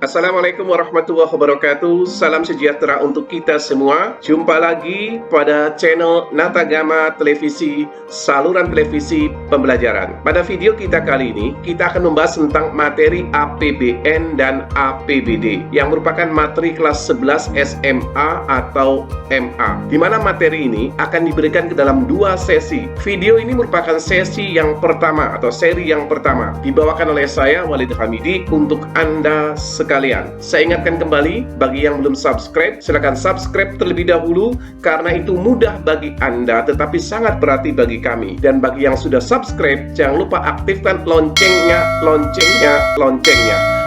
Assalamualaikum warahmatullahi wabarakatuh. Salam sejahtera untuk kita semua. Jumpa lagi pada channel Natagama Televisi, saluran televisi pembelajaran. Pada video kita kali ini, kita akan membahas tentang materi APBN dan APBD yang merupakan materi kelas 11 SMA atau MA. Di mana materi ini akan diberikan ke dalam dua sesi. Video ini merupakan sesi yang pertama atau seri yang pertama. Dibawakan oleh saya, Walid Hamidi, untuk Anda sekalian. Saya ingatkan kembali, bagi yang belum subscribe, silakan subscribe terlebih dahulu, karena itu mudah bagi Anda, tetapi sangat berarti bagi kami. Dan bagi yang sudah subscribe, jangan lupa aktifkan loncengnya,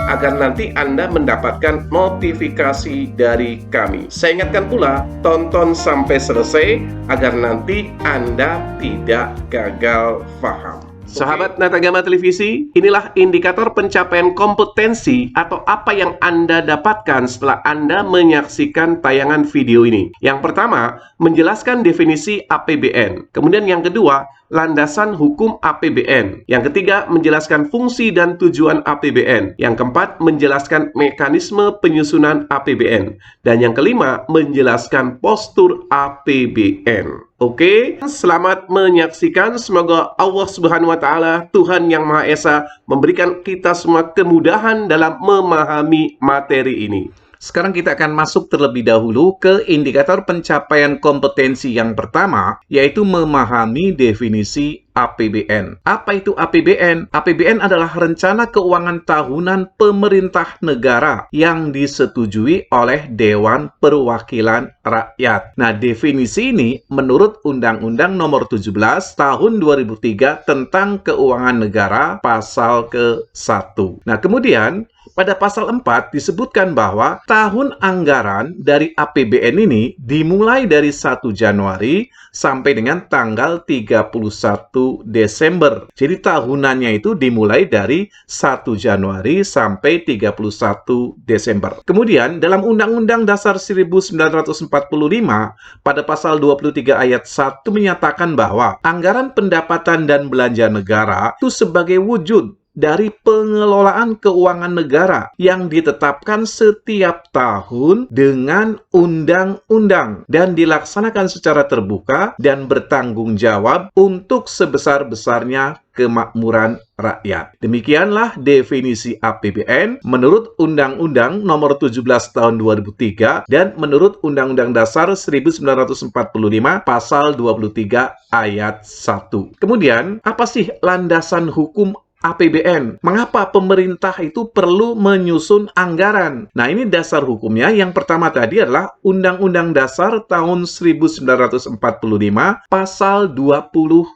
agar nanti Anda mendapatkan notifikasi dari kami. Saya ingatkan pula, tonton sampai selesai, agar nanti Anda tidak gagal paham. Sahabat Natagama Televisi, inilah indikator pencapaian kompetensi atau apa yang Anda dapatkan setelah Anda menyaksikan tayangan video ini. Yang pertama, menjelaskan definisi APBN. Kemudian yang kedua, landasan hukum APBN. Yang ketiga, menjelaskan fungsi dan tujuan APBN. Yang keempat, menjelaskan mekanisme penyusunan APBN. Dan yang kelima, menjelaskan postur APBN. Oke, selamat menyaksikan. Semoga Allah Subhanahu wa Ta'ala, Tuhan yang Maha Esa, memberikan kita semua kemudahan dalam memahami materi ini. Sekarang kita akan masuk terlebih dahulu ke indikator pencapaian kompetensi yang pertama, yaitu memahami definisi APBN. Apa itu APBN? APBN adalah rencana keuangan tahunan pemerintah negara yang disetujui oleh Dewan Perwakilan Rakyat. Nah, definisi ini menurut Undang-Undang Nomor 17 Tahun 2003 tentang Keuangan Negara pasal ke-1. Nah, kemudian pada pasal 4 disebutkan bahwa tahun anggaran dari APBN ini dimulai dari 1 Januari sampai dengan tanggal 31 Desember. Jadi tahunannya itu dimulai dari 1 Januari sampai 31 Desember. Kemudian dalam Undang-Undang Dasar 1945 pada pasal 23 ayat 1 menyatakan bahwa anggaran pendapatan dan belanja negara itu sebagai wujud dari pengelolaan keuangan negara yang ditetapkan setiap tahun dengan undang-undang dan dilaksanakan secara terbuka dan bertanggung jawab untuk sebesar-besarnya kemakmuran rakyat. Demikianlah definisi APBN menurut Undang-Undang Nomor 17 Tahun 2003 dan menurut Undang-Undang Dasar 1945 Pasal 23 Ayat 1. Kemudian, apa sih landasan hukum APBN? Mengapa pemerintah itu perlu menyusun anggaran? Nah, ini dasar hukumnya. Yang pertama tadi adalah Undang-Undang Dasar tahun 1945 Pasal 23.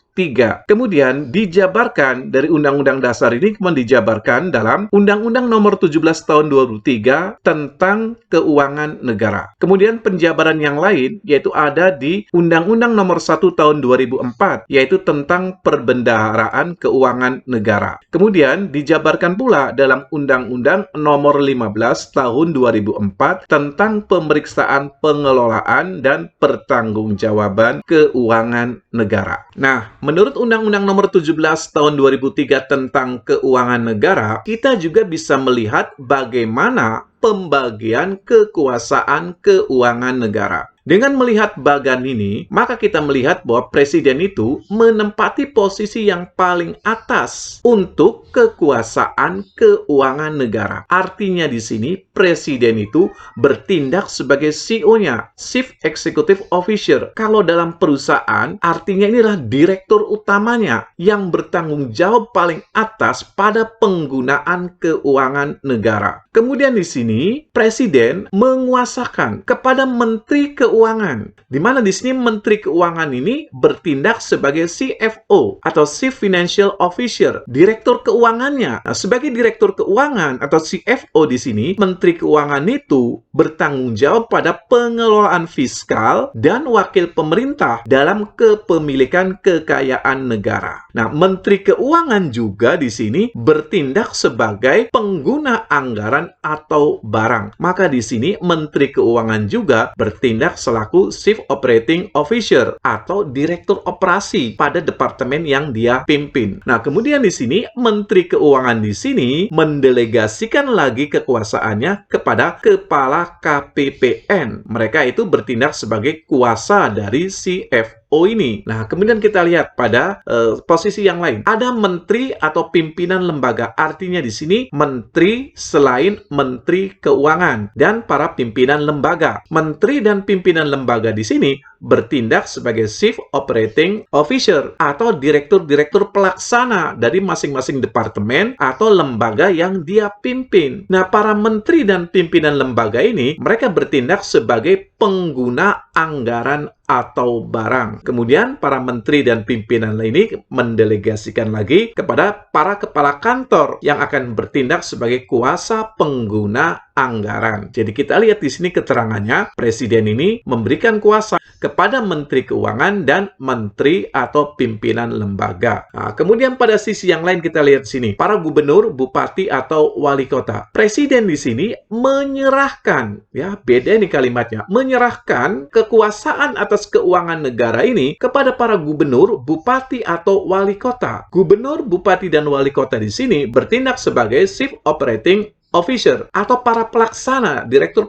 Kemudian dijabarkan dari Undang-Undang Dasar ini, kemudian dijabarkan dalam Undang-Undang Nomor 17 Tahun 2003 tentang Keuangan Negara. Kemudian penjabaran yang lain yaitu ada di Undang-Undang Nomor 1 Tahun 2004 yaitu tentang Perbendaharaan Keuangan Negara. Kemudian dijabarkan pula dalam Undang-Undang Nomor 15 Tahun 2004 tentang Pemeriksaan Pengelolaan dan Pertanggungjawaban Keuangan Negara. Nah, menurut Undang-Undang Nomor 17 Tahun 2003 tentang Keuangan Negara, kita juga bisa melihat bagaimana pembagian kekuasaan keuangan negara. Dengan melihat bagan ini, maka kita melihat bahwa presiden itu menempati posisi yang paling atas untuk kekuasaan keuangan negara. Artinya di sini presiden itu bertindak sebagai CEO-nya, Chief Executive Officer. Kalau dalam perusahaan, artinya inilah direktur utamanya yang bertanggung jawab paling atas pada penggunaan keuangan negara. Kemudian di sini presiden menguasakan kepada Menteri Keuangan, di mana di sini Menteri Keuangan ini bertindak sebagai CFO atau Chief Financial Officer, direktur keuangannya. Nah, sebagai direktur keuangan atau CFO di sini, Menteri Keuangan itu bertanggung jawab pada pengelolaan fiskal dan wakil pemerintah dalam kepemilikan kekayaan negara. Nah, Menteri Keuangan juga di sini bertindak sebagai pengguna anggaran atau barang. Maka di sini Menteri Keuangan juga bertindak selaku Chief Operating Officer atau Direktur Operasi pada departemen yang dia pimpin. Nah, kemudian di sini Menteri Keuangan di sini mendelegasikan lagi kekuasaannya kepada Kepala KPPN. Mereka itu bertindak sebagai kuasa dari CFO ini. Nah, kemudian kita lihat pada posisi yang lain. Ada menteri atau pimpinan lembaga. Artinya di sini menteri selain Menteri Keuangan dan para pimpinan lembaga. Menteri dan pimpinan lembaga di sini bertindak sebagai Chief Operating Officer atau direktur-direktur pelaksana dari masing-masing departemen atau lembaga yang dia pimpin. Nah, para menteri dan pimpinan lembaga ini, mereka bertindak sebagai pengguna anggaran atau barang. Kemudian, para menteri dan pimpinan ini mendelegasikan lagi kepada para kepala kantor yang akan bertindak sebagai kuasa pengguna anggaran. Jadi kita lihat di sini keterangannya, Presiden ini memberikan kuasa kepada Menteri Keuangan dan Menteri atau pimpinan lembaga. Nah, kemudian pada sisi yang lain kita lihat di sini, para gubernur, bupati atau wali kota. Presiden di sini menyerahkan, ya beda nih kalimatnya, menyerahkan kekuasaan atas keuangan negara ini kepada para gubernur, bupati atau wali kota. Gubernur, bupati dan wali kota di sini bertindak sebagai Chief Operating Officer atau para pelaksana, direktur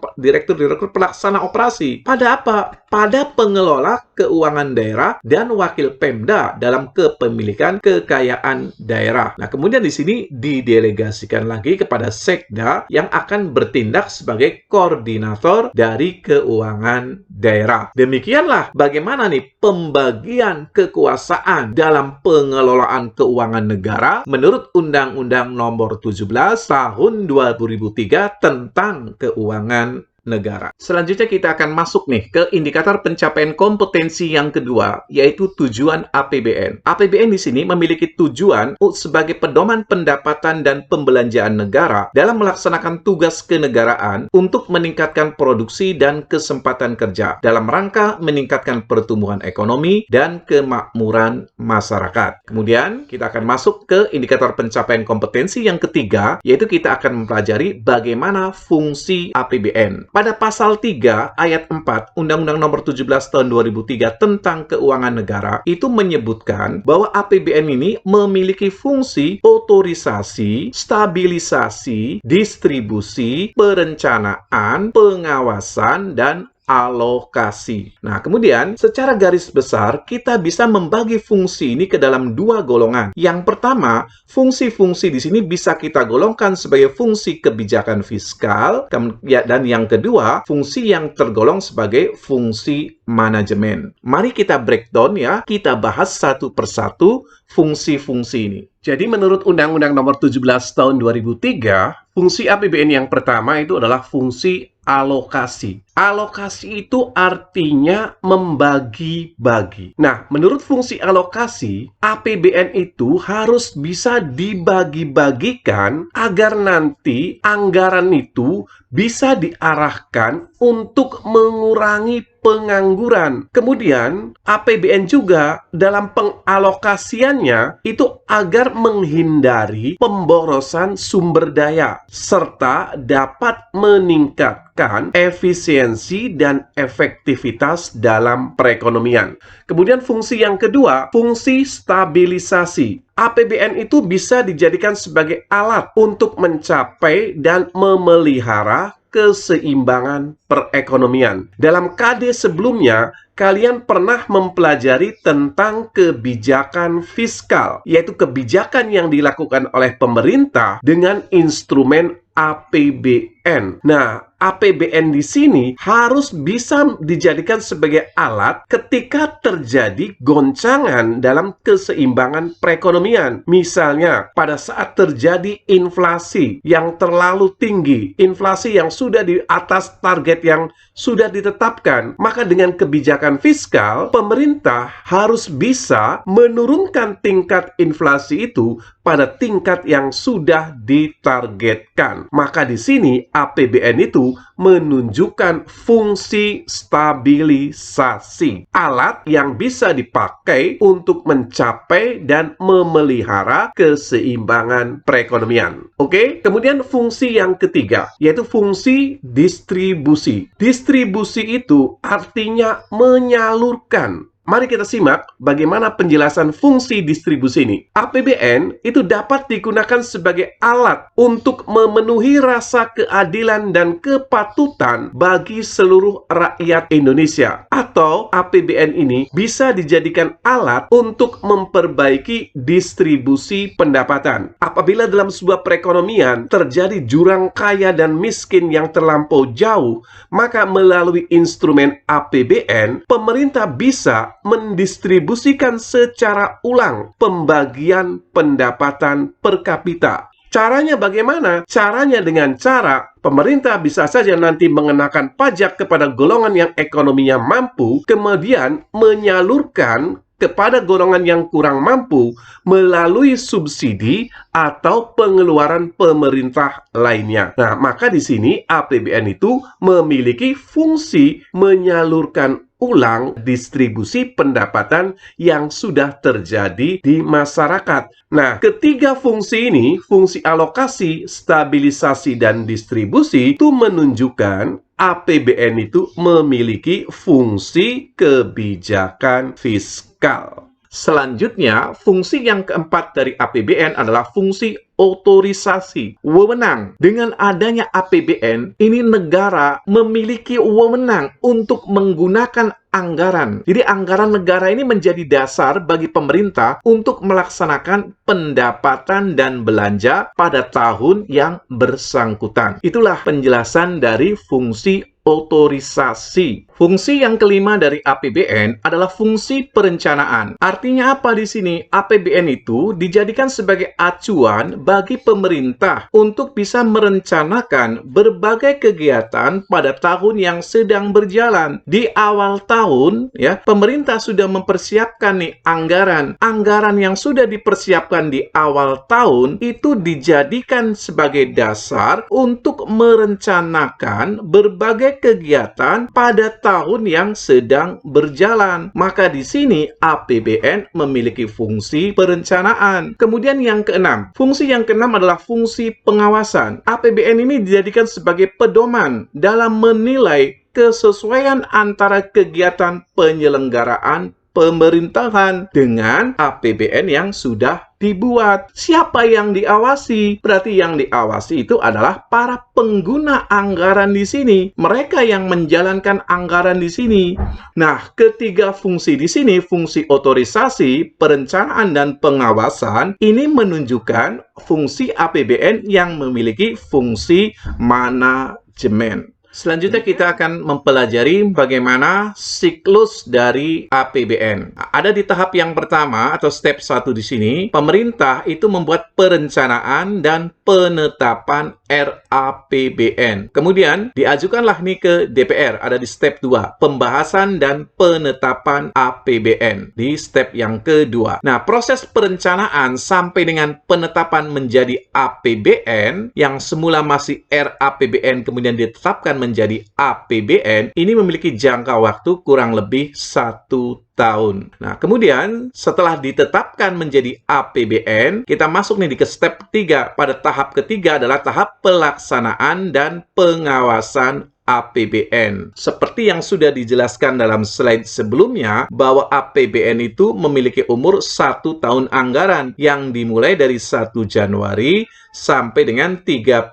pelaksana operasi. Pada apa? Pada pengelola keuangan daerah dan wakil Pemda dalam kepemilikan kekayaan daerah. Nah, kemudian di sini didelegasikan lagi kepada Sekda yang akan bertindak sebagai koordinator dari keuangan daerah. Demikianlah bagaimana nih pembagian kekuasaan dalam pengelolaan keuangan negara menurut Undang-Undang Nomor 17 Tahun 2003 tentang keuangan negara. Selanjutnya kita akan masuk nih ke indikator pencapaian kompetensi yang kedua, yaitu tujuan APBN. APBN di sini memiliki tujuan sebagai pedoman pendapatan dan pembelanjaan negara dalam melaksanakan tugas kenegaraan untuk meningkatkan produksi dan kesempatan kerja dalam rangka meningkatkan pertumbuhan ekonomi dan kemakmuran masyarakat. Kemudian kita akan masuk ke indikator pencapaian kompetensi yang ketiga, yaitu kita akan mempelajari bagaimana fungsi APBN. Pada pasal 3 ayat 4 Undang-Undang Nomor 17 Tahun 2003 tentang keuangan negara itu menyebutkan bahwa APBN ini memiliki fungsi otorisasi, stabilisasi, distribusi, perencanaan, pengawasan, dan alokasi. Nah, kemudian secara garis besar kita bisa membagi fungsi ini ke dalam dua golongan. Yang pertama, fungsi-fungsi di sini bisa kita golongkan sebagai fungsi kebijakan fiskal, dan yang kedua, fungsi yang tergolong sebagai fungsi manajemen. Mari kita breakdown ya, kita bahas satu persatu fungsi-fungsi ini. Jadi menurut Undang-Undang Nomor 17 Tahun 2003, fungsi APBN yang pertama itu adalah fungsi alokasi. Alokasi itu artinya membagi-bagi. Nah, menurut fungsi alokasi, APBN itu harus bisa dibagi-bagikan agar nanti anggaran itu bisa diarahkan untuk mengurangi pengangguran. Kemudian, APBN juga dalam pengalokasiannya itu agar menghindari pemborosan sumber daya serta dapat meningkatkan efisiensi dan efektivitas dalam perekonomian. Kemudian fungsi yang kedua, fungsi stabilisasi. APBN itu bisa dijadikan sebagai alat untuk mencapai dan memelihara keseimbangan perekonomian. Dalam KD sebelumnya, kalian pernah mempelajari tentang kebijakan fiskal, yaitu kebijakan yang dilakukan oleh pemerintah dengan instrumen APBN. Nah, APBN di sini harus bisa dijadikan sebagai alat ketika terjadi goncangan dalam keseimbangan perekonomian. Misalnya, pada saat terjadi inflasi yang terlalu tinggi, inflasi yang sudah di atas target yang sudah ditetapkan, maka dengan kebijakan fiskal, pemerintah harus bisa menurunkan tingkat inflasi itu pada tingkat yang sudah ditargetkan. Maka di sini APBN itu menunjukkan fungsi stabilisasi, alat yang bisa dipakai untuk mencapai dan memelihara keseimbangan perekonomian. Oke, kemudian fungsi yang ketiga, yaitu fungsi distribusi. Distribusi itu artinya menyalurkan. Mari kita simak bagaimana penjelasan fungsi distribusi ini. APBN itu dapat digunakan sebagai alat untuk memenuhi rasa keadilan dan kepatutan bagi seluruh rakyat Indonesia. Atau APBN ini bisa dijadikan alat untuk memperbaiki distribusi pendapatan. Apabila dalam sebuah perekonomian terjadi jurang kaya dan miskin yang terlampau jauh, maka melalui instrumen APBN, pemerintah bisa mendistribusikan secara ulang pembagian pendapatan per kapita. Caranya bagaimana? Caranya dengan cara pemerintah bisa saja nanti mengenakan pajak kepada golongan yang ekonominya mampu, kemudian menyalurkan kepada golongan yang kurang mampu melalui subsidi atau pengeluaran pemerintah lainnya. Nah, maka di sini APBN itu memiliki fungsi menyalurkan ulang distribusi pendapatan yang sudah terjadi di masyarakat. Nah, ketiga fungsi ini, fungsi alokasi, stabilisasi, dan distribusi, itu menunjukkan APBN itu memiliki fungsi kebijakan fiskal. Selanjutnya, fungsi yang keempat dari APBN adalah fungsi otorisasi, wewenang. Dengan adanya APBN, ini negara memiliki wewenang untuk menggunakan anggaran. Jadi anggaran negara ini menjadi dasar bagi pemerintah untuk melaksanakan pendapatan dan belanja pada tahun yang bersangkutan. Itulah penjelasan dari fungsi otorisasi. Fungsi yang kelima dari APBN adalah fungsi perencanaan. Artinya apa di sini? APBN itu dijadikan sebagai acuan bagi pemerintah untuk bisa merencanakan berbagai kegiatan pada tahun yang sedang berjalan. Di awal tahun, ya, pemerintah sudah mempersiapkan nih anggaran. Anggaran yang sudah dipersiapkan di awal tahun itu dijadikan sebagai dasar untuk merencanakan berbagai kegiatan pada tahun yang sedang berjalan. Maka di sini APBN memiliki fungsi perencanaan. Kemudian yang keenam, fungsi yang keenam adalah fungsi pengawasan. APBN ini dijadikan sebagai pedoman dalam menilai kesesuaian antara kegiatan penyelenggaraan pemerintahan dengan APBN yang sudah dibuat. Siapa yang diawasi? Berarti yang diawasi itu adalah para pengguna anggaran di sini. Mereka yang menjalankan anggaran di sini. Nah, ketiga fungsi di sini, fungsi otorisasi, perencanaan, dan pengawasan, ini menunjukkan fungsi APBN yang memiliki fungsi manajemen. Selanjutnya kita akan mempelajari bagaimana siklus dari APBN. Ada di tahap yang pertama atau step 1 di sini, pemerintah itu membuat perencanaan dan penetapan RAPBN. Kemudian diajukanlah nih ke DPR, ada di step 2, pembahasan dan penetapan APBN di step yang kedua. Nah, proses perencanaan sampai dengan penetapan menjadi APBN yang semula masih RAPBN kemudian ditetapkan menjadi APBN, ini memiliki jangka waktu kurang lebih 1 tahun. Nah, kemudian setelah ditetapkan menjadi APBN, kita masuk nih ke step 3. Pada tahap ketiga adalah tahap pelaksanaan dan pengawasan APBN. Seperti yang sudah dijelaskan dalam slide sebelumnya, bahwa APBN itu memiliki umur 1 tahun anggaran yang dimulai dari 1 Januari sampai dengan 31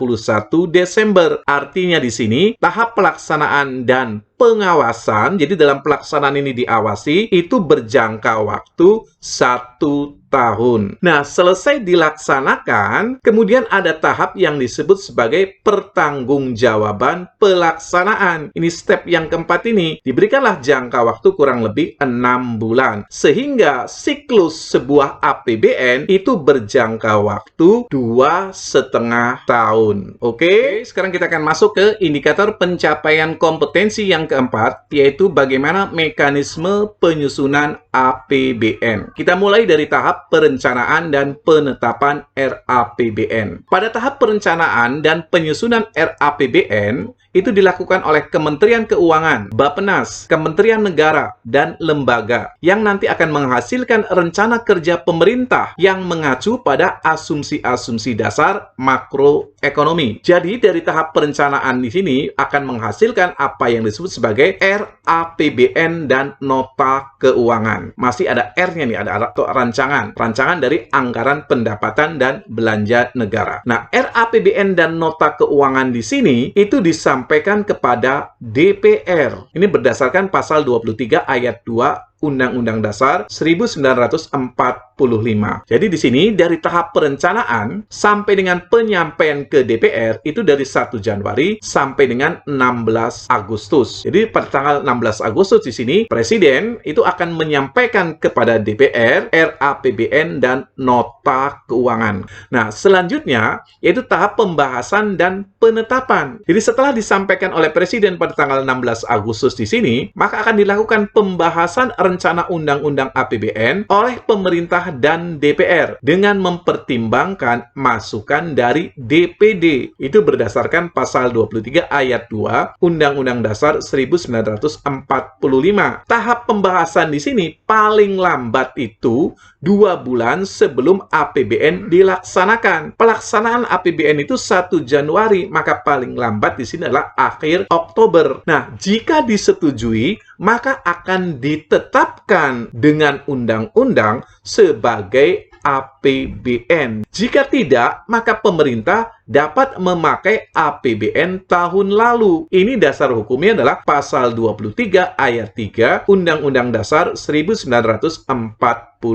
Desember. Artinya di sini tahap pelaksanaan dan pengawasan, jadi dalam pelaksanaan ini diawasi, itu berjangka waktu 1 tahun. Nah, selesai dilaksanakan, kemudian ada tahap yang disebut sebagai pertanggungjawaban pelaksanaan. Ini step yang keempat ini, diberikanlah jangka waktu kurang lebih 6 bulan. Sehingga siklus sebuah APBN itu berjangka waktu 2,5 tahun. Oke, sekarang kita akan masuk ke indikator pencapaian kompetensi yang keempat, yaitu bagaimana mekanisme penyusunan APBN. Kita mulai dari tahap perencanaan dan penetapan RAPBN. Pada tahap perencanaan dan penyusunan RAPBN, itu dilakukan oleh Kementerian Keuangan, Bappenas, Kementerian Negara, dan lembaga yang nanti akan menghasilkan rencana kerja pemerintah yang mengacu pada asumsi-asumsi dasar makroekonomi. Jadi dari tahap perencanaan di sini akan menghasilkan apa yang disebut sebagai RAPBN dan nota keuangan. Masih ada R-nya nih, ada rancangan dari anggaran pendapatan dan belanja negara. Nah, RAPBN dan nota keuangan di sini itu disampaikan kepada DPR. Ini berdasarkan pasal 23 ayat 2 Undang-Undang Dasar 1945. Jadi di sini dari tahap perencanaan sampai dengan penyampaian ke DPR itu dari 1 Januari sampai dengan 16 Agustus. Jadi pada tanggal 16 Agustus di sini Presiden itu akan menyampaikan kepada DPR RAPBN dan nota keuangan. Nah, selanjutnya yaitu tahap pembahasan dan penetapan. Jadi setelah disampaikan oleh Presiden pada tanggal 16 Agustus di sini, maka akan dilakukan pembahasan rencana undang-undang APBN oleh pemerintah dan DPR dengan mempertimbangkan masukan dari DPD. Itu berdasarkan pasal 23 ayat 2 Undang-Undang Dasar 1945. Tahap pembahasan di sini paling lambat itu 2 bulan sebelum APBN dilaksanakan. Pelaksanaan APBN itu 1 Januari, maka paling lambat di sini adalah akhir Oktober. Nah, jika disetujui, maka akan ditetapkan dengan undang-undang sebagai APBN. Jika tidak, maka pemerintah dapat memakai APBN tahun lalu. Ini dasar hukumnya adalah pasal 23 ayat 3 Undang-Undang Dasar 1945.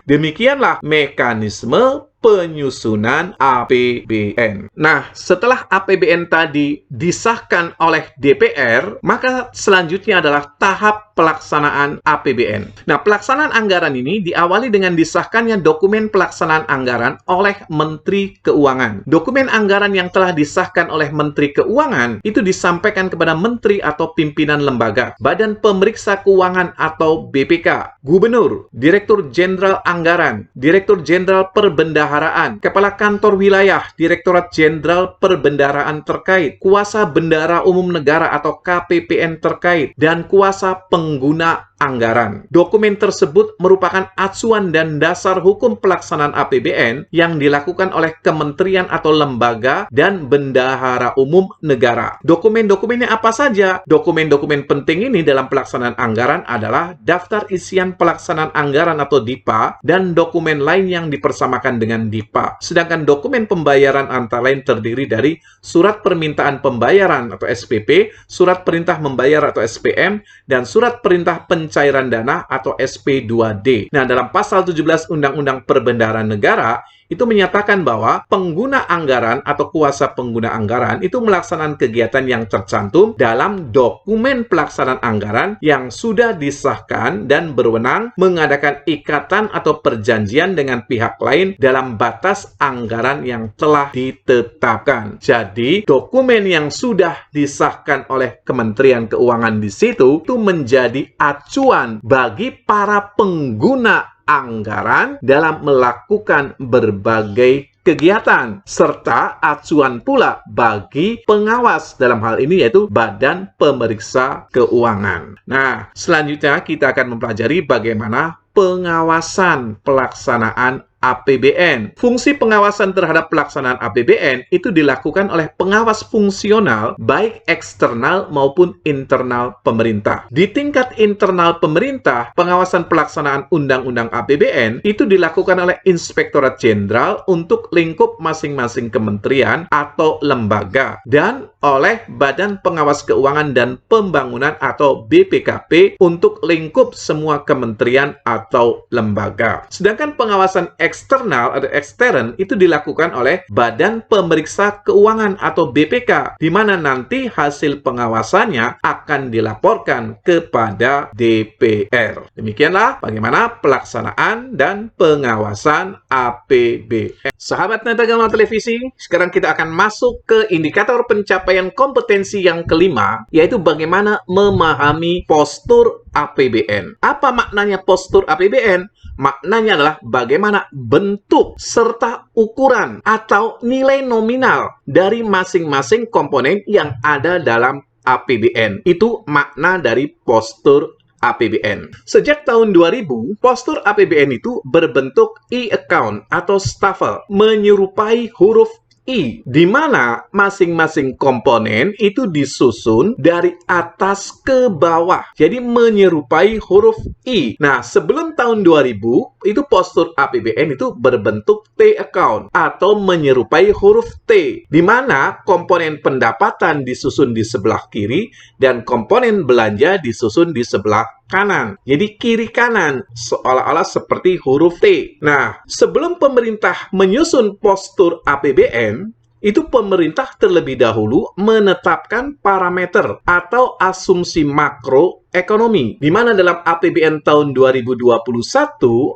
Demikianlah mekanisme penyusunan APBN. Nah, setelah APBN tadi disahkan oleh DPR, maka selanjutnya adalah tahap pelaksanaan APBN. Nah, pelaksanaan anggaran ini diawali dengan disahkannya dokumen pelaksanaan anggaran oleh Menteri Keuangan. Dokumen anggaran yang telah disahkan oleh Menteri Keuangan itu disampaikan kepada menteri atau pimpinan lembaga, Badan Pemeriksa Keuangan atau BPK, Gubernur, Direktur Jenderal Anggaran, Direktur Jenderal Perbendaharaan, Kepala Kantor Wilayah, Direktorat Jenderal Perbendaharaan terkait, Kuasa Bendahara Umum Negara atau KPPN terkait, dan kuasa pengguna anggaran. Dokumen tersebut merupakan acuan dan dasar hukum pelaksanaan APBN yang dilakukan oleh kementerian atau lembaga dan bendahara umum negara. Dokumen-dokumennya apa saja? Dokumen-dokumen penting ini dalam pelaksanaan anggaran adalah daftar isian pelaksanaan anggaran atau DIPA dan dokumen lain yang dipersamakan dengan DIPA. Sedangkan dokumen pembayaran antara lain terdiri dari surat permintaan pembayaran atau SPP, surat perintah membayar atau SPM, dan surat perintah pencairan dana atau SP2D. Nah, dalam pasal 17 Undang-Undang Perbendaharaan Negara itu menyatakan bahwa pengguna anggaran atau kuasa pengguna anggaran itu melaksanakan kegiatan yang tercantum dalam dokumen pelaksanaan anggaran yang sudah disahkan dan berwenang mengadakan ikatan atau perjanjian dengan pihak lain dalam batas anggaran yang telah ditetapkan. Jadi, dokumen yang sudah disahkan oleh Kementerian Keuangan di situ itu menjadi acuan bagi para pengguna anggaran dalam melakukan berbagai kegiatan, serta acuan pula bagi pengawas dalam hal ini yaitu Badan Pemeriksa Keuangan. Nah, selanjutnya kita akan mempelajari bagaimana pengawasan pelaksanaan APBN. Fungsi pengawasan terhadap pelaksanaan APBN itu dilakukan oleh pengawas fungsional baik eksternal maupun internal pemerintah. Di tingkat internal pemerintah, pengawasan pelaksanaan Undang-Undang APBN itu dilakukan oleh Inspektorat Jenderal untuk lingkup masing-masing kementerian atau lembaga dan oleh Badan Pengawas Keuangan dan Pembangunan atau BPKP untuk lingkup semua kementerian atau lembaga. Sedangkan pengawasan eksternal atau ekstern itu dilakukan oleh Badan Pemeriksa Keuangan atau BPK, di mana nanti hasil pengawasannya akan dilaporkan kepada DPR. Demikianlah bagaimana pelaksanaan dan pengawasan APBN. Sahabat Natagal Televisi, sekarang kita akan masuk ke indikator pencapaian kompetensi yang kelima, yaitu bagaimana memahami postur APBN. Apa maknanya postur APBN? Maknanya adalah bagaimana bentuk serta ukuran atau nilai nominal dari masing-masing komponen yang ada dalam APBN. Itu makna dari postur APBN. Sejak tahun 2000, postur APBN itu berbentuk e-account atau staffel, menyerupai huruf I, di mana masing-masing komponen itu disusun dari atas ke bawah. Jadi menyerupai huruf I. Nah, sebelum tahun 2000, itu postur APBN itu berbentuk T-account atau menyerupai huruf T, di mana komponen pendapatan disusun di sebelah kiri dan komponen belanja disusun di sebelah kanan. Jadi kiri kanan seolah-olah seperti huruf T. Nah, sebelum pemerintah menyusun postur APBN, itu pemerintah terlebih dahulu menetapkan parameter atau asumsi makroekonomi, di mana dalam APBN tahun 2021,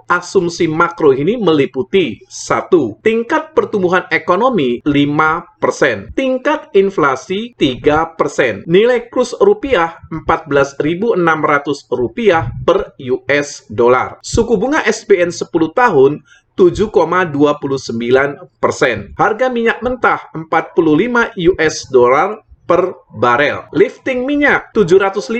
asumsi makro ini meliputi 1. Tingkat pertumbuhan ekonomi 5%, tingkat inflasi 3%, nilai kurs rupiah 14.600 rupiah per US dollar, suku bunga SBN 10 tahun 7,29%. Harga minyak mentah 45 US dollar per barel. Lifting minyak 705.000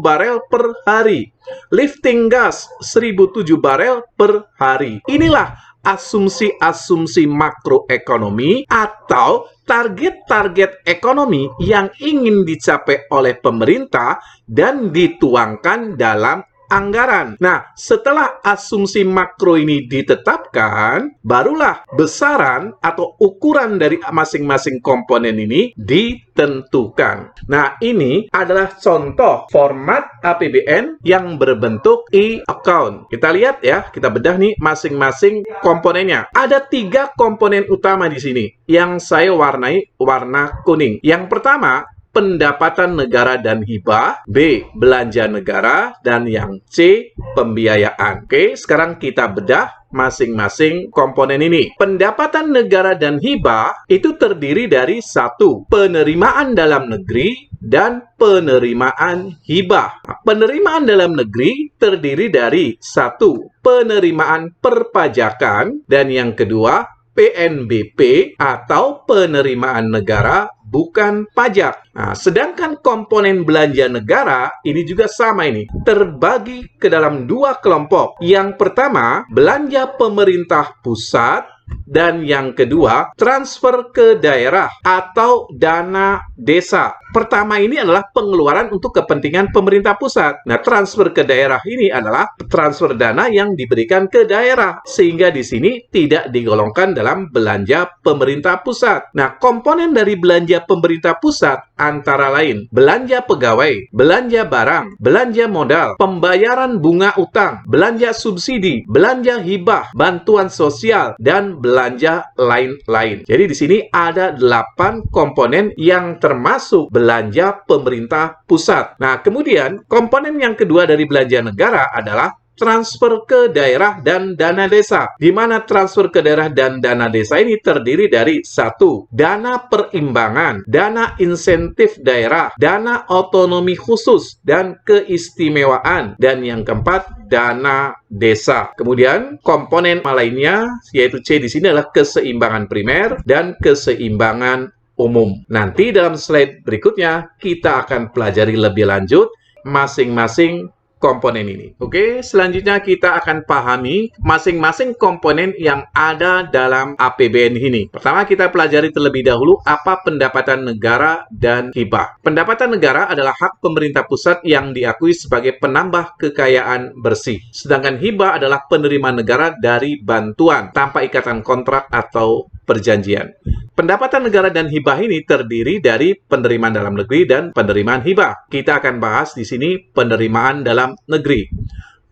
barel per hari. Lifting gas 1.007 barel per hari. Inilah asumsi-asumsi makroekonomi atau target-target ekonomi yang ingin dicapai oleh pemerintah dan dituangkan dalam anggaran. Nah, setelah asumsi makro ini ditetapkan, barulah besaran atau ukuran dari masing-masing komponen ini ditentukan. Nah, ini adalah contoh format APBN yang berbentuk e-account. Kita lihat ya, kita bedah nih masing-masing komponennya. Ada 3 komponen utama di sini yang saya warnai warna kuning. Yang pertama, pendapatan negara dan hibah, B, belanja negara, dan yang C, pembiayaan. Oke, sekarang kita bedah masing-masing komponen ini. Pendapatan negara dan hibah itu terdiri dari 1. Penerimaan dalam negeri dan penerimaan hibah. Penerimaan dalam negeri terdiri dari 1. Penerimaan perpajakan, dan yang kedua, PNBP atau penerimaan negara bukan pajak. Nah, sedangkan komponen belanja negara ini juga sama ini, terbagi ke dalam 2 kelompok. Yang pertama, belanja pemerintah pusat, dan yang kedua, transfer ke daerah atau dana desa. Pertama ini adalah pengeluaran untuk kepentingan pemerintah pusat. Nah, transfer ke daerah ini adalah transfer dana yang diberikan ke daerah, sehingga di sini tidak digolongkan dalam belanja pemerintah pusat. Nah, komponen dari belanja pemerintah pusat antara lain belanja pegawai, belanja barang, belanja modal, pembayaran bunga utang, belanja subsidi, belanja hibah, bantuan sosial, dan belanja lain-lain. Jadi di sini ada 8 komponen yang termasuk belanja pemerintah pusat. Nah, kemudian komponen yang kedua dari belanja negara adalah transfer ke daerah dan dana desa, di mana transfer ke daerah dan dana desa ini terdiri dari 1. Dana perimbangan, dana insentif daerah, dana otonomi khusus dan keistimewaan, dan yang keempat, dana desa. Kemudian komponen lainnya yaitu C di sini adalah keseimbangan primer dan keseimbangan umum. Nanti dalam slide berikutnya kita akan pelajari lebih lanjut masing-masing komponen ini. Oke, selanjutnya kita akan pahami masing-masing komponen yang ada dalam APBN ini. Pertama, kita pelajari terlebih dahulu apa pendapatan negara dan hibah. Pendapatan negara adalah hak pemerintah pusat yang diakui sebagai penambah kekayaan bersih. Sedangkan hibah adalah penerimaan negara dari bantuan tanpa ikatan kontrak atau perjanjian. Pendapatan negara dan hibah ini terdiri dari penerimaan dalam negeri dan penerimaan hibah. Kita akan bahas di sini penerimaan dalam negeri.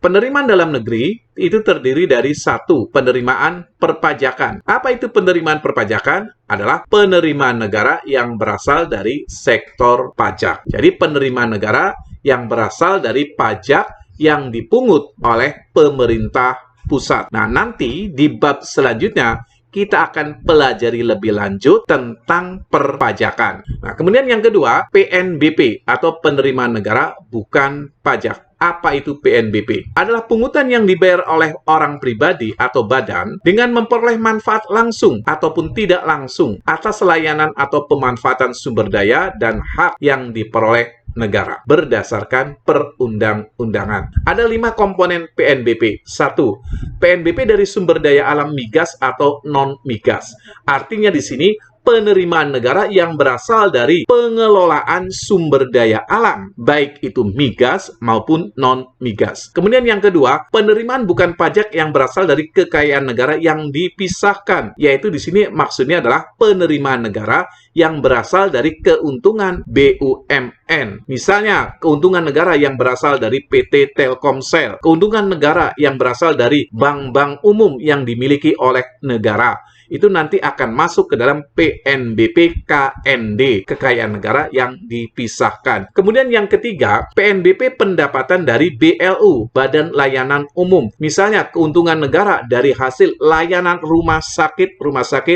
Penerimaan dalam negeri itu terdiri dari satu, penerimaan perpajakan. Apa itu penerimaan perpajakan? Adalah penerimaan negara yang berasal dari sektor pajak. Jadi penerimaan negara yang berasal dari pajak yang dipungut oleh pemerintah pusat. Nah, nanti di bab selanjutnya kita akan pelajari lebih lanjut tentang perpajakan. Nah, kemudian yang kedua, PNBP atau penerimaan negara bukan pajak. Apa itu PNBP? Adalah pungutan yang dibayar oleh orang pribadi atau badan dengan memperoleh manfaat langsung ataupun tidak langsung atas layanan atau pemanfaatan sumber daya dan hak yang diperoleh negara berdasarkan perundang-undangan. Ada 5 komponen PNBP. 1. PNBP dari sumber daya alam migas atau non-migas. Artinya di sini penerimaan negara yang berasal dari pengelolaan sumber daya alam, baik itu migas maupun non-migas. Kemudian yang kedua, penerimaan bukan pajak yang berasal dari kekayaan negara yang dipisahkan, yaitu di sini maksudnya adalah penerimaan negara yang berasal dari keuntungan BUMN. Misalnya, keuntungan negara yang berasal dari PT Telkomsel, keuntungan negara yang berasal dari bank-bank umum yang dimiliki oleh negara. Itu nanti akan masuk ke dalam PNBP KND, kekayaan negara yang dipisahkan. Kemudian yang ketiga, PNBP pendapatan dari BLU, Badan Layanan Umum. Misalnya, keuntungan negara dari hasil layanan rumah sakit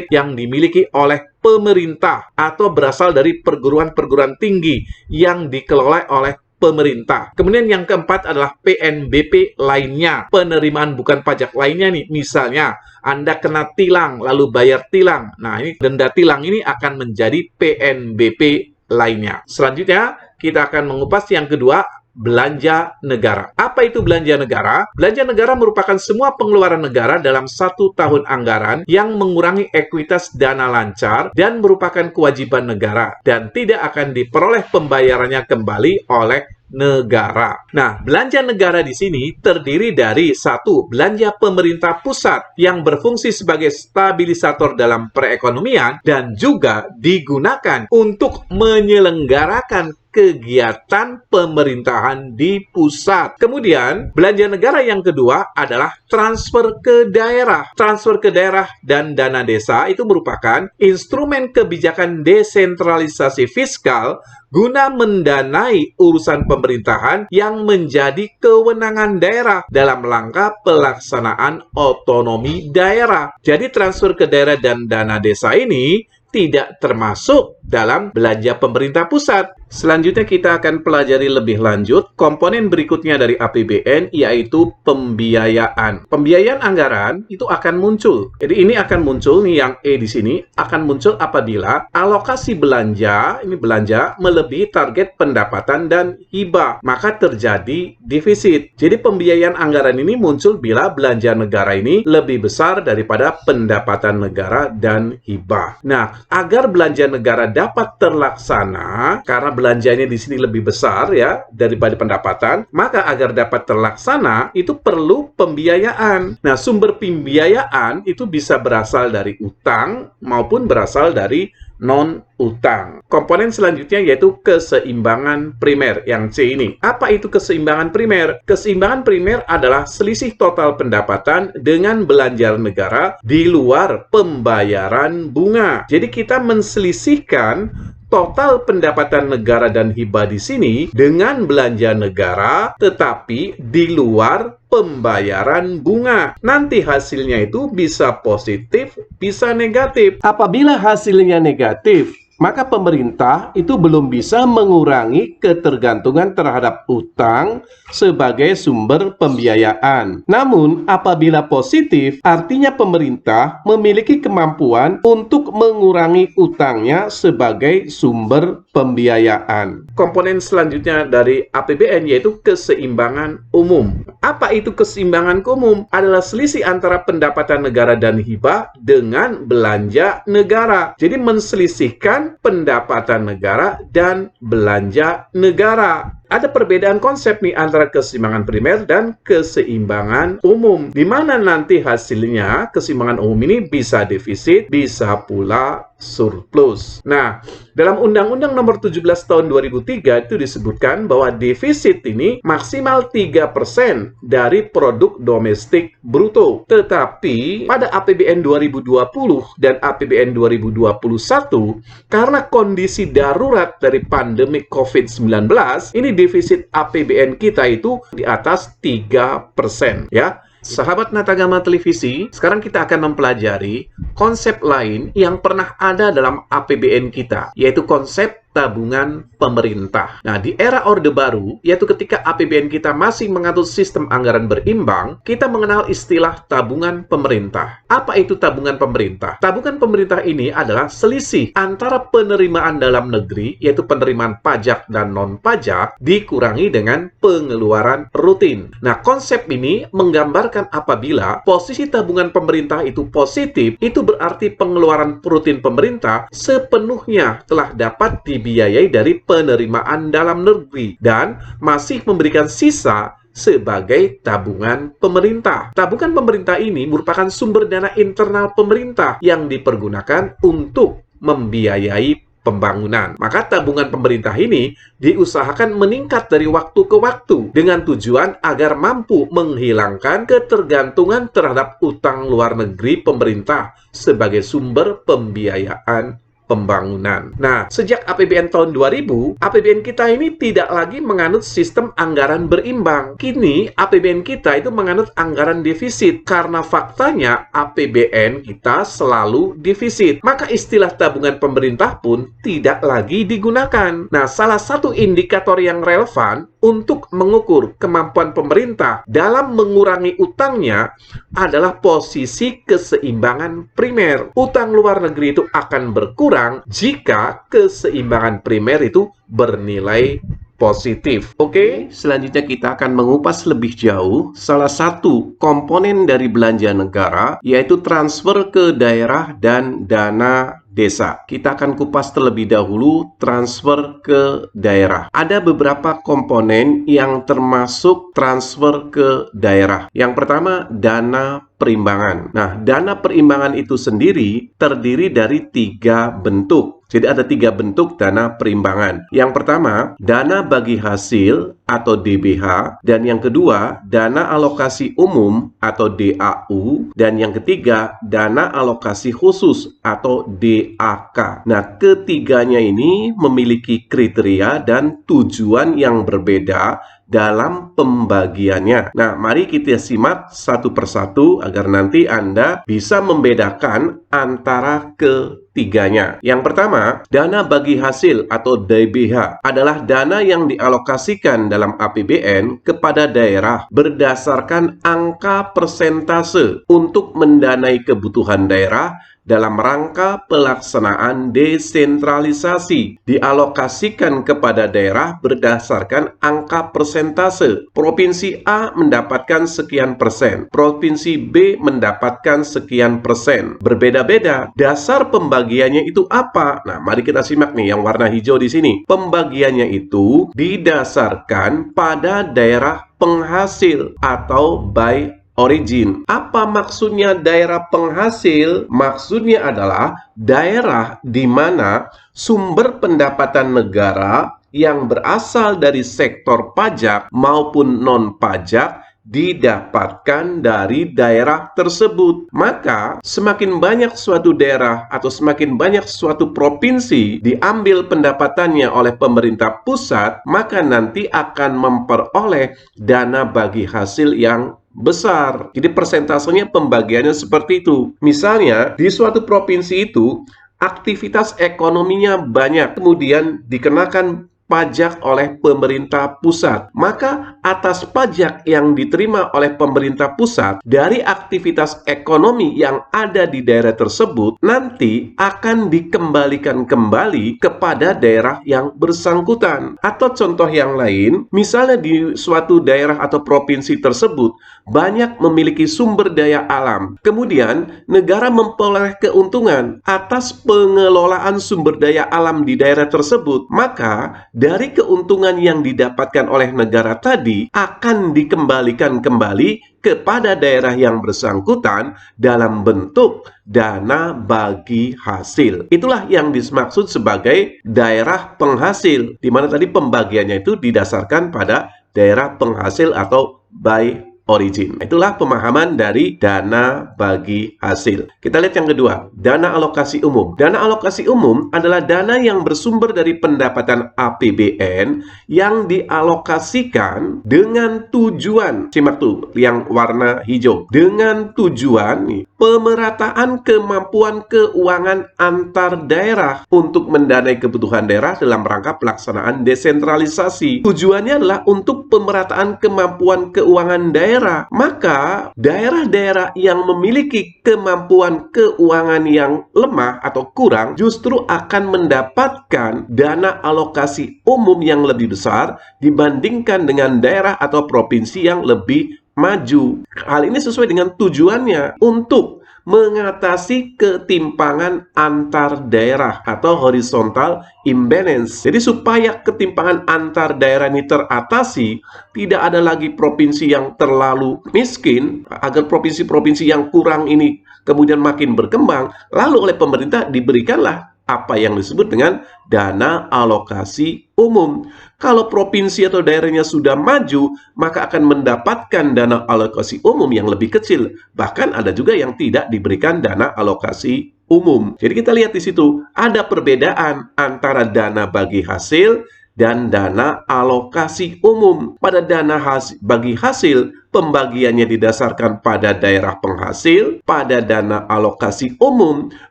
yang dimiliki oleh pemerintah atau berasal dari perguruan-perguruan tinggi yang dikelola oleh pemerintah. Kemudian yang keempat adalah PNBP lainnya, penerimaan bukan pajak lainnya nih. Misalnya, Anda kena tilang lalu bayar tilang. Nah, ini denda tilang ini akan menjadi PNBP lainnya. Selanjutnya, kita akan mengupas yang kedua, belanja negara. Apa itu belanja negara? Belanja negara merupakan semua pengeluaran negara dalam 1 tahun anggaran yang mengurangi ekuitas dana lancar dan merupakan kewajiban negara dan tidak akan diperoleh pembayarannya kembali oleh negara. Nah, belanja negara di sini terdiri dari 1. Belanja pemerintah pusat yang berfungsi sebagai stabilisator dalam perekonomian dan juga digunakan untuk menyelenggarakan kegiatan pemerintahan di pusat. Kemudian, belanja negara yang kedua adalah transfer ke daerah. Transfer ke daerah dan dana desa itu merupakan instrumen kebijakan desentralisasi fiskal guna mendanai urusan pemerintahan yang menjadi kewenangan daerah dalam rangka pelaksanaan otonomi daerah. Jadi transfer ke daerah dan dana desa ini tidak termasuk dalam belanja pemerintah pusat. Selanjutnya kita akan pelajari lebih lanjut komponen berikutnya dari APBN, yaitu pembiayaan. Pembiayaan anggaran itu akan muncul. Jadi ini akan muncul nih, yang E di sini akan muncul apabila alokasi belanja, ini belanja melebihi target pendapatan dan hibah, maka terjadi defisit. Jadi pembiayaan anggaran ini muncul bila belanja negara ini lebih besar daripada pendapatan negara dan hibah. Nah, agar belanja negara dapat terlaksana, karena belanjanya di sini lebih besar ya daripada pendapatan, maka agar dapat terlaksana itu perlu pembiayaan. Nah, sumber pembiayaan itu bisa berasal dari utang maupun berasal dari non-utang. Komponen selanjutnya yaitu keseimbangan primer, yang C ini. Apa itu keseimbangan primer? Keseimbangan primer adalah selisih total pendapatan dengan belanja negara di luar pembayaran bunga. Jadi kita menselisihkan total pendapatan negara dan hibah di sini dengan belanja negara, tetapi di luar pembayaran bunga. Nanti hasilnya itu bisa positif, bisa negatif. Apabila hasilnya negatif, maka pemerintah itu belum bisa mengurangi ketergantungan terhadap utang sebagai sumber pembiayaan. Namun, apabila positif, artinya pemerintah memiliki kemampuan untuk mengurangi utangnya sebagai sumber pembiayaan. Komponen selanjutnya dari APBN yaitu keseimbangan umum. Apa itu keseimbangan umum? Adalah selisih antara pendapatan negara dan hibah dengan belanja negara. Jadi menselisihkan pendapatan negara dan belanja negara. Ada perbedaan konsep nih antara keseimbangan primer dan keseimbangan umum, di mana nanti hasilnya keseimbangan umum ini bisa defisit, bisa pula surplus. Nah, dalam Undang-Undang Nomor 17 Tahun 2003 itu disebutkan bahwa defisit ini maksimal 3% dari produk domestik bruto. Tetapi pada APBN 2020 dan APBN 2021, karena kondisi darurat dari pandemi COVID-19, ini defisit APBN kita itu di atas 3%, ya. Sahabat Natagama Televisi, sekarang kita akan mempelajari konsep lain yang pernah ada dalam APBN kita, yaitu konsep tabungan pemerintah. Nah, di era Orde Baru, yaitu ketika APBN kita masih mengatur sistem anggaran berimbang, kita mengenal istilah tabungan pemerintah. Apa itu tabungan pemerintah? Tabungan pemerintah ini adalah selisih antara penerimaan dalam negeri, yaitu penerimaan pajak dan non-pajak, dikurangi dengan pengeluaran rutin. Nah, konsep ini menggambarkan apabila posisi tabungan pemerintah itu positif, itu berarti pengeluaran rutin pemerintah sepenuhnya telah dapat dibiayai dari penerimaan dalam negeri dan masih memberikan sisa sebagai tabungan pemerintah. Tabungan pemerintah ini merupakan sumber dana internal pemerintah yang dipergunakan untuk membiayai pembangunan. Maka tabungan pemerintah ini diusahakan meningkat dari waktu ke waktu dengan tujuan agar mampu menghilangkan ketergantungan terhadap utang luar negeri pemerintah sebagai sumber pembiayaan pembangunan. Nah, sejak APBN tahun 2000, APBN kita ini tidak lagi menganut sistem anggaran berimbang. Kini, APBN kita itu menganut anggaran defisit. Karena faktanya, APBN kita selalu defisit. Maka istilah tabungan pemerintah pun tidak lagi digunakan. Nah, salah satu indikator yang relevan untuk mengukur kemampuan pemerintah dalam mengurangi utangnya adalah posisi keseimbangan primer. Utang luar negeri itu akan berkurang jika keseimbangan primer itu bernilai positif. Oke, selanjutnya kita akan mengupas lebih jauh salah satu komponen dari belanja negara, yaitu transfer ke daerah dan dana desa. Kita akan kupas terlebih dahulu transfer ke daerah. Ada beberapa komponen yang termasuk transfer ke daerah. Yang pertama, dana perimbangan. Nah, dana perimbangan itu sendiri terdiri dari 3 bentuk. Jadi ada 3 bentuk dana perimbangan. Yang pertama, dana bagi hasil atau DBH, dan yang kedua, dana alokasi umum atau DAU, dan yang ketiga, dana alokasi khusus atau DAK. Nah, ketiganya ini memiliki kriteria dan tujuan yang berbeda dalam pembagiannya. Nah, mari kita simak satu persatu agar nanti Anda bisa membedakan antara ketiganya. Yang pertama, dana bagi hasil atau DBH adalah dana yang dialokasikan dalam APBN kepada daerah berdasarkan angka persentase untuk mendanai kebutuhan daerah dalam rangka pelaksanaan desentralisasi, dialokasikan kepada daerah berdasarkan angka persentase. Provinsi A mendapatkan sekian persen, Provinsi B mendapatkan sekian persen. Berbeda-beda. Dasar pembagiannya itu apa? Nah, mari kita simak nih yang warna hijau di sini. Pembagiannya itu didasarkan pada daerah penghasil atau by origin. Apa maksudnya daerah penghasil? Maksudnya adalah daerah di mana sumber pendapatan negara yang berasal dari sektor pajak maupun non-pajak didapatkan dari daerah tersebut. Maka semakin banyak suatu daerah atau semakin banyak suatu provinsi diambil pendapatannya oleh pemerintah pusat, maka nanti akan memperoleh dana bagi hasil yang besar. Jadi persentasenya pembagiannya seperti itu. Misalnya di suatu provinsi itu aktivitas ekonominya banyak, kemudian dikenakan pajak oleh pemerintah pusat. Maka atas pajak yang diterima oleh pemerintah pusat dari aktivitas ekonomi yang ada di daerah tersebut nanti akan dikembalikan kembali kepada daerah yang bersangkutan. Atau contoh yang lain, misalnya di suatu daerah atau provinsi tersebut banyak memiliki sumber daya alam. Kemudian negara memperoleh keuntungan atas pengelolaan sumber daya alam di daerah tersebut. Maka dari keuntungan yang didapatkan oleh negara tadi akan dikembalikan kembali kepada daerah yang bersangkutan dalam bentuk dana bagi hasil. Itulah yang dimaksud sebagai daerah penghasil, di mana tadi pembagiannya itu didasarkan pada daerah penghasil atau by origin. Itulah pemahaman dari dana bagi hasil. Kita lihat yang kedua, dana alokasi umum. Dana alokasi umum adalah dana yang bersumber dari pendapatan APBN yang dialokasikan dengan tujuan, simak tuh yang warna hijau, dengan tujuan pemerataan kemampuan keuangan antar daerah untuk mendanai kebutuhan daerah dalam rangka pelaksanaan desentralisasi. Tujuannya adalah untuk pemerataan kemampuan keuangan daerah. Maka daerah-daerah yang memiliki kemampuan keuangan yang lemah atau kurang justru akan mendapatkan dana alokasi umum yang lebih besar dibandingkan dengan daerah atau provinsi yang lebih maju. Hal ini sesuai dengan tujuannya untuk mengatasi ketimpangan antar daerah atau horizontal imbalance. Jadi supaya ketimpangan antar daerah ini teratasi, tidak ada lagi provinsi yang terlalu miskin, agar provinsi-provinsi yang kurang ini kemudian makin berkembang, lalu oleh pemerintah diberikanlah apa yang disebut dengan dana alokasi umum. Kalau provinsi atau daerahnya sudah maju, maka akan mendapatkan dana alokasi umum yang lebih kecil. Bahkan ada juga yang tidak diberikan dana alokasi umum. Jadi kita lihat di situ ada perbedaan antara dana bagi hasil dan dana alokasi umum. Pada dana bagi hasil, pembagiannya didasarkan pada daerah penghasil. Pada dana alokasi umum,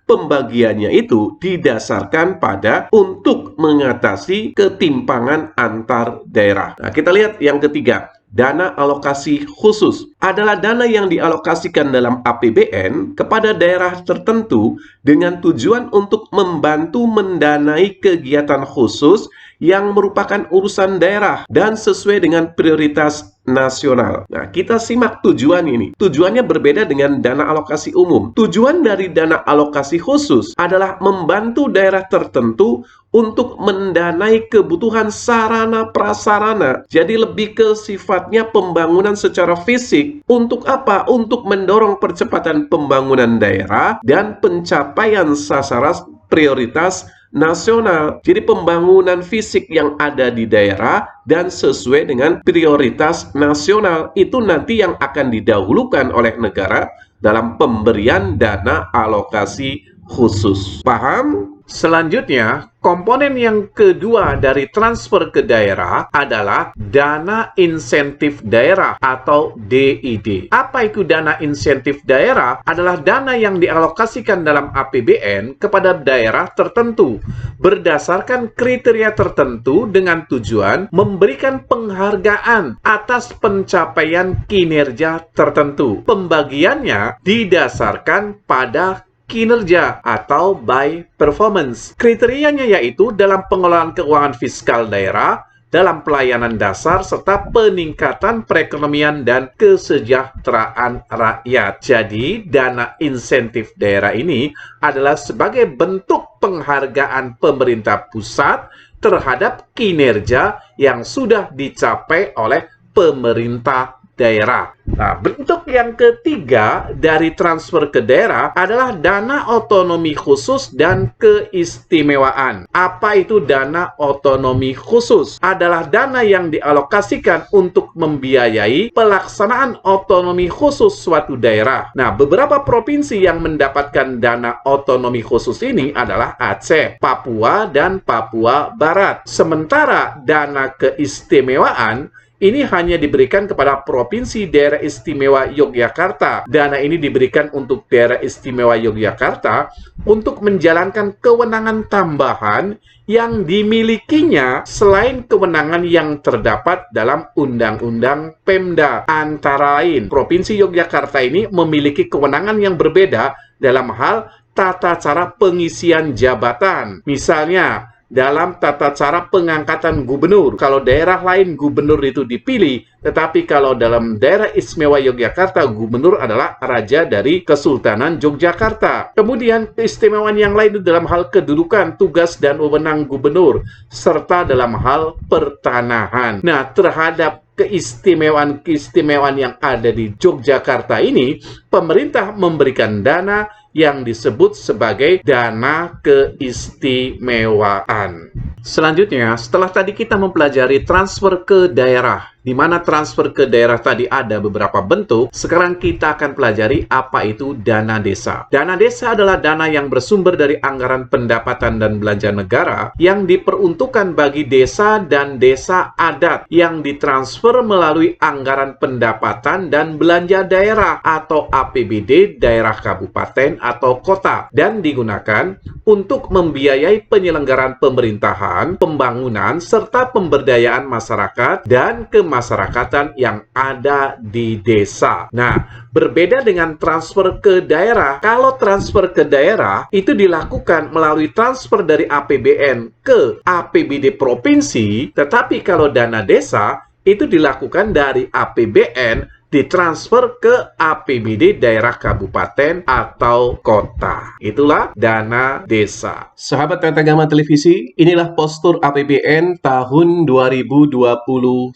pembagiannya itu didasarkan pada untuk mengatasi ketimpangan antar daerah. Nah, kita lihat yang ketiga. Dana alokasi khusus adalah dana yang dialokasikan dalam APBN kepada daerah tertentu dengan tujuan untuk membantu mendanai kegiatan khusus yang merupakan urusan daerah dan sesuai dengan prioritas nasional. Nah, kita simak tujuan ini. Tujuannya berbeda dengan dana alokasi umum. Tujuan dari dana alokasi khusus adalah membantu daerah tertentu untuk mendanai kebutuhan sarana prasarana. Jadi lebih ke sifatnya pembangunan secara fisik. Untuk apa? Untuk mendorong percepatan pembangunan daerah dan pencapaian sasaran prioritas nasional. Jadi pembangunan fisik yang ada di daerah dan sesuai dengan prioritas nasional itu nanti yang akan didahulukan oleh negara dalam pemberian dana alokasi khusus. Paham? Selanjutnya, komponen yang kedua dari transfer ke daerah adalah dana insentif daerah atau DID. Apa itu dana insentif daerah? Adalah dana yang dialokasikan dalam APBN kepada daerah tertentu berdasarkan kriteria tertentu dengan tujuan memberikan penghargaan atas pencapaian kinerja tertentu. Pembagiannya didasarkan pada kinerja atau by performance. Kriterianya yaitu dalam pengelolaan keuangan fiskal daerah, dalam pelayanan dasar, serta peningkatan perekonomian dan kesejahteraan rakyat. Jadi, dana insentif daerah ini adalah sebagai bentuk penghargaan pemerintah pusat terhadap kinerja yang sudah dicapai oleh pemerintah daerah. Nah, bentuk yang ketiga dari transfer ke daerah adalah dana otonomi khusus dan keistimewaan. Apa itu dana otonomi khusus? Adalah dana yang dialokasikan untuk membiayai pelaksanaan otonomi khusus suatu daerah. Nah, beberapa provinsi yang mendapatkan dana otonomi khusus ini adalah Aceh, Papua, dan Papua Barat. Sementara dana keistimewaan ini hanya diberikan kepada Provinsi Daerah Istimewa Yogyakarta. Dana ini diberikan untuk Daerah Istimewa Yogyakarta untuk menjalankan kewenangan tambahan yang dimilikinya selain kewenangan yang terdapat dalam Undang-Undang Pemda. Antara lain, Provinsi Yogyakarta ini memiliki kewenangan yang berbeda dalam hal tata cara pengisian jabatan. Misalnya, dalam tata cara pengangkatan gubernur. Kalau daerah lain gubernur itu dipilih, tetapi kalau dalam daerah istimewa Yogyakarta, gubernur adalah raja dari Kesultanan Yogyakarta. Kemudian keistimewaan yang lain itu dalam hal kedudukan, tugas, dan wewenang gubernur, serta dalam hal pertanahan. Nah, terhadap keistimewaan-keistimewaan yang ada di Yogyakarta ini, pemerintah memberikan dana yang disebut sebagai dana keistimewaan. Selanjutnya, setelah tadi kita mempelajari transfer ke daerah, di mana transfer ke daerah tadi ada beberapa bentuk, sekarang kita akan pelajari apa itu dana desa. Dana desa adalah dana yang bersumber dari anggaran pendapatan dan belanja negara yang diperuntukkan bagi desa dan desa adat yang ditransfer melalui anggaran pendapatan dan belanja daerah atau APBD daerah kabupaten atau kota dan digunakan untuk membiayai penyelenggaraan pemerintahan, pembangunan, serta pemberdayaan masyarakat dan kemasyarakatan yang ada di desa. Nah, berbeda dengan transfer ke daerah. Kalau transfer ke daerah itu dilakukan melalui transfer dari APBN ke APBD provinsi, tetapi kalau dana desa itu dilakukan dari APBN ditransfer ke APBD daerah kabupaten atau kota. Itulah dana desa. Sahabat Tata Gama Televisi, inilah postur APBN tahun 2021.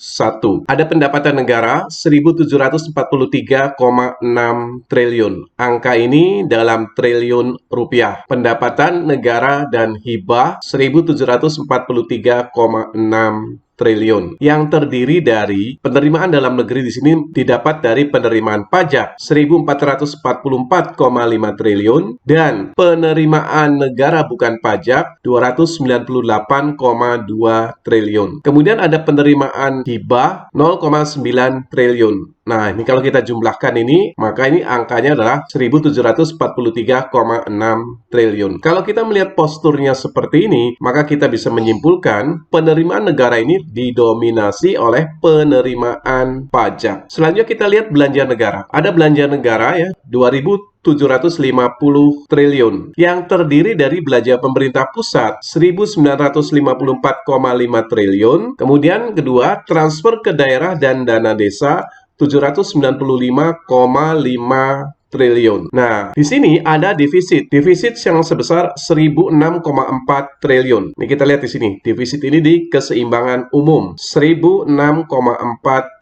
Ada pendapatan negara 1.743,6 triliun. Angka ini dalam triliun rupiah. Pendapatan negara dan hibah 1.743,6 triliun yang terdiri dari penerimaan dalam negeri di sini didapat dari penerimaan pajak 1.444,5 triliun dan penerimaan negara bukan pajak 298,2 triliun. Kemudian ada penerimaan hibah 0,9 triliun. Nah, ini kalau kita jumlahkan ini, maka ini angkanya adalah 1.743,6 triliun. Kalau kita melihat posturnya seperti ini, maka kita bisa menyimpulkan penerimaan negara ini didominasi oleh penerimaan pajak. Selanjutnya kita lihat belanja negara. Ada belanja negara ya, 2.750 triliun yang terdiri dari belanja pemerintah pusat 1.954,5 triliun. Kemudian kedua, transfer ke daerah dan dana desa 795,5 triliun. Nah, di sini ada defisit yang sebesar 1.006,4 triliun. Ini kita lihat di sini. Defisit ini di keseimbangan umum 1.006,4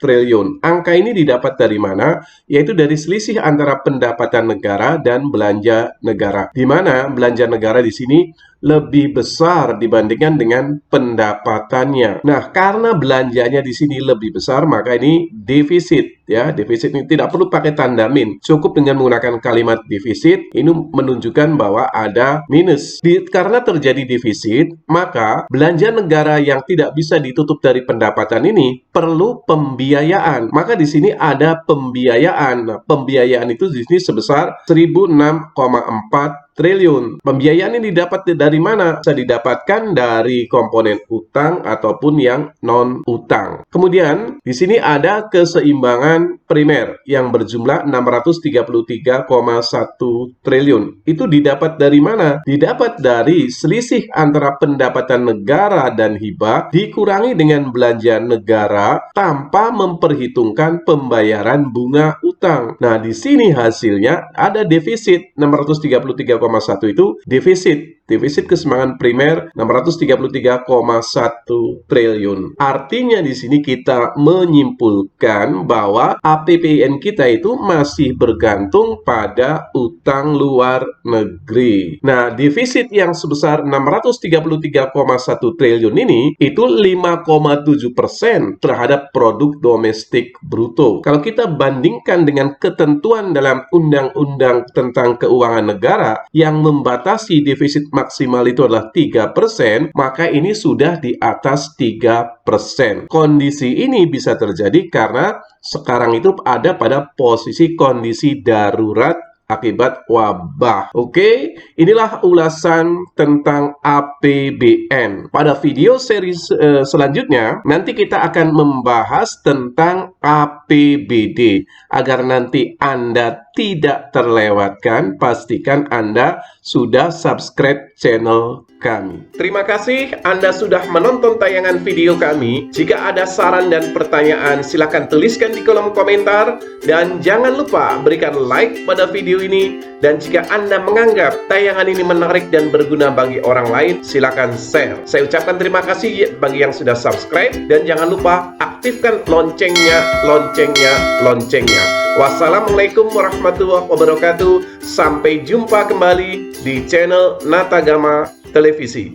triliun. Angka ini didapat dari mana? Yaitu dari selisih antara pendapatan negara dan belanja negara. Di mana belanja negara di sini lebih besar dibandingkan dengan pendapatannya. Nah, karena belanjanya di sini lebih besar, maka ini defisit. Ya, defisit ini tidak perlu pakai tanda min. Cukup dengan menggunakan kalimat defisit, ini menunjukkan bahwa ada minus. Karena terjadi defisit, maka belanja negara yang tidak bisa ditutup dari pendapatan ini perlu pembiayaan. Maka di sini ada pembiayaan. Nah, pembiayaan itu di sini sebesar 1.006,4 triliun. Pembiayaan ini didapat dari mana? Bisa didapatkan dari komponen utang ataupun yang non-utang. Kemudian, di sini ada keseimbangan primer yang berjumlah 633,1 triliun. Itu didapat dari mana? Didapat dari selisih antara pendapatan negara dan hibah dikurangi dengan belanja negara tanpa memperhitungkan pembayaran bunga utang. Nah, di sini hasilnya ada defisit 633,1 itu defisit keseimbangan primer 633,1 triliun. Artinya di sini kita menyimpulkan bahwa APBN kita itu masih bergantung pada utang luar negeri. Nah, defisit yang sebesar 633,1 triliun ini itu 5,7% terhadap produk domestik bruto. Kalau kita bandingkan dengan ketentuan dalam Undang-Undang tentang Keuangan Negara yang membatasi defisit maksimal itu adalah 3%, maka ini sudah di atas 3%. Kondisi ini bisa terjadi karena sekarang itu ada pada posisi kondisi darurat akibat wabah. Oke, inilah ulasan tentang APBN. Pada video seri selanjutnya, nanti kita akan membahas tentang APBD. Agar nanti Anda tidak terlewatkan, pastikan Anda sudah subscribe channel kami. Terima kasih Anda sudah menonton tayangan video kami. Jika ada saran dan pertanyaan, silakan tuliskan di kolom komentar. Dan jangan lupa berikan like pada video ini. Dan jika Anda menganggap tayangan ini menarik dan berguna bagi orang lain, silakan share. Saya ucapkan terima kasih bagi yang sudah subscribe. Dan jangan lupa aktifkan loncengnya. Wassalamualaikum warahmatullahi wabarakatuh. Sampai jumpa kembali di channel Natagama Televisi.